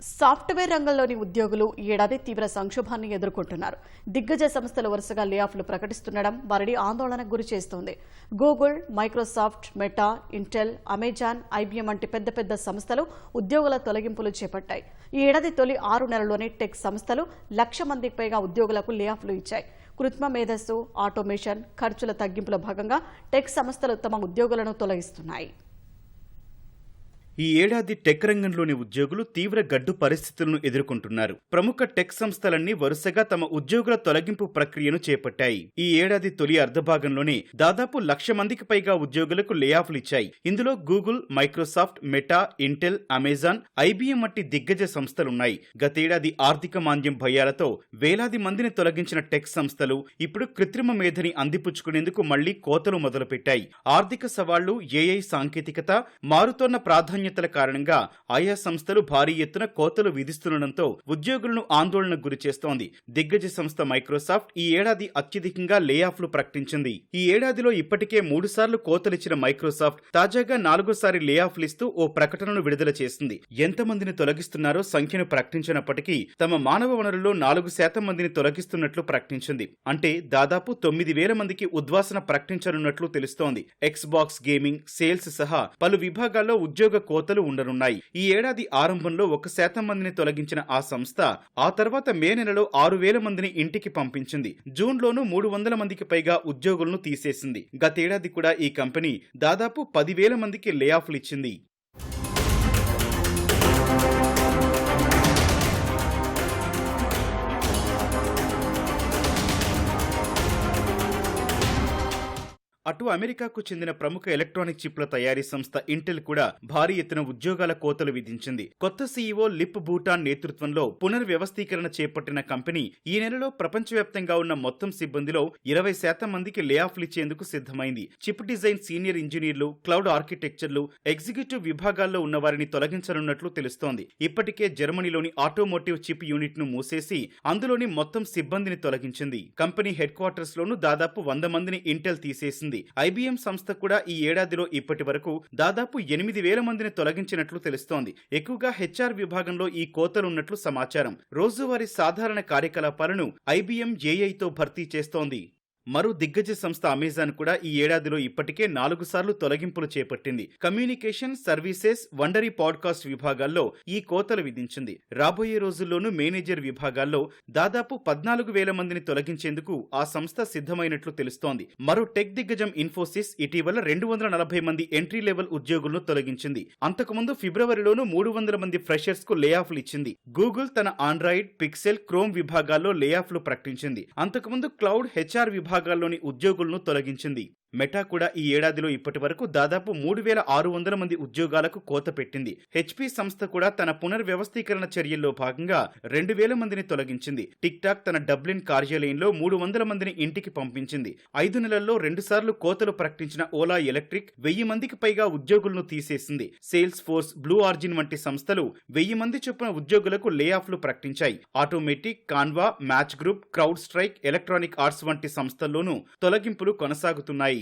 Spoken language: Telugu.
సాఫ్ట్వేర్ రంగంలోని ఉద్యోగులు ఈ ఏడాది తీవ్ర సంక్షోభాన్ని ఎదుర్కొంటున్నారు. దిగ్గజ సంస్థలు వరుసగా లేఆఫ్లు ప్రకటిస్తుండడం వారిని ఆందోళనకు గురి చేస్తోంది. Google, Microsoft, meta, Intel, Amazon, IBM వంటి పెద్ద పెద్ద సంస్థలు ఉద్యోగుల తొలగింపులు చేపట్టాయి. ఈ ఏడాది తొలి 6 నెలల్లోనే టెక్ సంస్థలు 1,00,000 మందికి పైగా ఉద్యోగులకు లేఆఫ్లు ఇచ్చాయి. కృత్రిమ మేధస్సు, ఆటోమేషన్, ఖర్చుల తగ్గింపులో భాగంగా టెక్ సంస్థలు తమ ఉద్యోగులను తొలగిస్తున్నాయి. ఈ ఏడాది టెక్ రంగంలోని ఉద్యోగులు తీవ్ర గడ్డు పరిస్థితులను ఎదుర్కొంటున్నారు. ప్రముఖ టెక్ సంస్థలన్నీ వరుసగా తమ ఉద్యోగుల తొలగింపు ప్రక్రియను చేపట్టాయి. ఈ ఏడాది తొలి అర్ధభాగంలోనే దాదాపు 1,00,000 మందికి పైగా ఉద్యోగులకు లేఆఫ్లు ఇచ్చాయి. ఇందులో Google, Microsoft, meta, Intel, Amazon, IBM వంటి దిగ్గజ సంస్థలున్నాయి. గతేడాది ఆర్థిక మాంద్యం భయాలతో వేలాది మందిని తొలగించిన టెక్ సంస్థలు ఇప్పుడు కృత్రిమ మేధని అందిపుచ్చుకునేందుకు మళ్లీ కోతలు మొదలుపెట్టాయి. ఆర్థిక సవాళ్లు, ఏఐ సాంకేతికత, మారుతోన్న ప్రాధాన్యతల కారణంగా ఆయా సంస్థలు భారీ ఎత్తున కోతలు విధిస్తుండటంతో ఉద్యోగులను ఆందోళనకు గురి చేస్తోంది. దిగ్గజ సంస్థ మైక్రోసాఫ్ట్ ఈ ఏడాది అత్యధికంగా లేఆఫ్లు ప్రకటించింది. ఈ ఏడాదిలో ఇప్పటికే 3 సార్లు కోతలిచ్చిన మైక్రోసాఫ్ట్ తాజాగా 4వ లేఆఫ్లు ఇస్తూ ఓ ప్రకటనను విడుదల చేసింది. ఎంతమందిని తొలగిస్తున్నారో సంఖ్యను ప్రకటించినప్పటికీ తమ మానవ వనరుల్లో 4% మందిని తొలగిస్తున్నట్లు ప్రకటించింది. అంటే దాదాపు 9,000 మందికి ఉద్వాసన ప్రకటించనున్నట్లు తెలుస్తోంది. ఎక్స్బాక్స్ గేమింగ్, సేల్స్ సహా పలు విభాగాల్లో ఉద్యోగ కోతలు ఉండనున్నాయి. ఈ ఏడాది ఆరంభంలో 1% మందిని తొలగించిన ఆ సంస్థ ఆ తర్వాత మే నెలలో 6,000 మందిని ఇంటికి పంపించింది. జూన్లోనూ 300 మందికి పైగా ఉద్యోగులను తీసేసింది. గతేడాది కూడా ఈ కంపెనీ దాదాపు 10,000 మందికి లేఆఫ్లు ఇచ్చింది. అటు అమెరికాకు చెందిన ప్రముఖ ఎలక్ట్రానిక్ చిప్ల తయారీ సంస్థ ఇంటెల్ కూడా భారీ ఎత్తున ఉద్యోగాల కోతలు విధించింది. కొత్త సీఈఓ లిప్ బూటాన్ నేతృత్వంలో పునర్వ్యవస్థీకరణ చేపట్టిన కంపెనీ ఈ నెలలో ప్రపంచవ్యాప్తంగా ఉన్న మొత్తం సిబ్బందిలో 20% మందికి లేఆఫ్లు ఇచ్చేందుకు సిద్ధమైంది. చిప్ డిజైన్ సీనియర్ ఇంజనీర్లు, క్లౌడ్ ఆర్కిటెక్చర్లు, ఎగ్జిక్యూటివ్ విభాగాల్లో ఉన్న వారిని తొలగించనున్నట్లు తెలుస్తోంది. ఇప్పటికే జర్మనీలోని ఆటోమోటివ్ చిప్ యూనిట్ ను మూసేసి అందులోని మొత్తం సిబ్బందిని తొలగించింది. కంపెనీ హెడ్ క్వార్టర్స్ లోనూ దాదాపు 100 మందిని ఇంటెల్ తీసేసింది. ఐబీఎం సంస్థ కూడా ఈ ఏడాదిలో ఇప్పటి వరకు దాదాపు 8,000 మందిని తొలగించినట్లు తెలుస్తోంది. ఎక్కువగా హెచ్ఆర్ విభాగంలో ఈ కోతలున్నట్లు సమాచారం. రోజువారీ సాధారణ కార్యకలాపాలను ఐబీఎం ఏఐతో భర్తీ చేస్తోంది. మరో దిగ్గజ సంస్థ అమెజాన్ కూడా ఈ ఏడాదిలో ఇప్పటికే 4 సార్లు తొలగింపులు చేపట్టింది. కమ్యూనికేషన్, సర్వీసెస్, వండరీ పాడ్కాస్ట్ విభాగాల్లో ఈ కోతలు విధించింది. రాబోయే రోజుల్లోనూ మేనేజర్ విభాగాల్లో దాదాపు 14,000 మందిని తొలగించేందుకు ఆ సంస్థ సిద్ధమైనట్లు తెలుస్తోంది. మరో టెక్ దిగ్గజం ఇన్ఫోసిస్ ఇటీవల 240 మంది ఎంట్రీ లెవెల్ ఉద్యోగులను తొలగించింది. అంతకుముందు ఫిబ్రవరిలోనూ 300 మంది ఫ్రెషర్స్ కు లేఆఫ్లు ఇచ్చింది. గూగుల్ తన ఆండ్రాయిడ్, పిక్సెల్, క్రోమ్ విభాగాల్లో లేఆఫ్లు ప్రకటించింది. అంతకుముందు క్లౌడ్, హెచ్ఆర్ విభాగాల్లోని ఉద్యోగులను తొలగించింది. మెటా కూడా ఈ ఏడాదిలో ఇప్పటి వరకు దాదాపు 3,600 మంది ఉద్యోగాలకు కోత పెట్టింది. హెచ్పీ సంస్థ కూడా తన పునర్వ్యవస్థీకరణ చర్యల్లో భాగంగా 2,000 మందిని తొలగించింది. టిక్ టాక్ తన డబ్లిన్ కార్యాలయంలో 300 మందిని ఇంటికి పంపించింది. 5 నెలల్లో 2 సార్లు కోతలు ప్రకటించిన ఓలా ఎలక్ట్రిక్ 1,000 మందికి పైగా ఉద్యోగులను తీసేసింది. సేల్స్ ఫోర్స్, బ్లూ ఆర్జిన్ వంటి సంస్థలు 1,000 మంది చొప్పున ఉద్యోగులకు లేఆఫ్లు ప్రకటించాయి. Automatic, Canva, match group, crowd strike, electronic arts వంటి సంస్థల్లోనూ తొలగింపులు కొనసాగుతున్నాయి.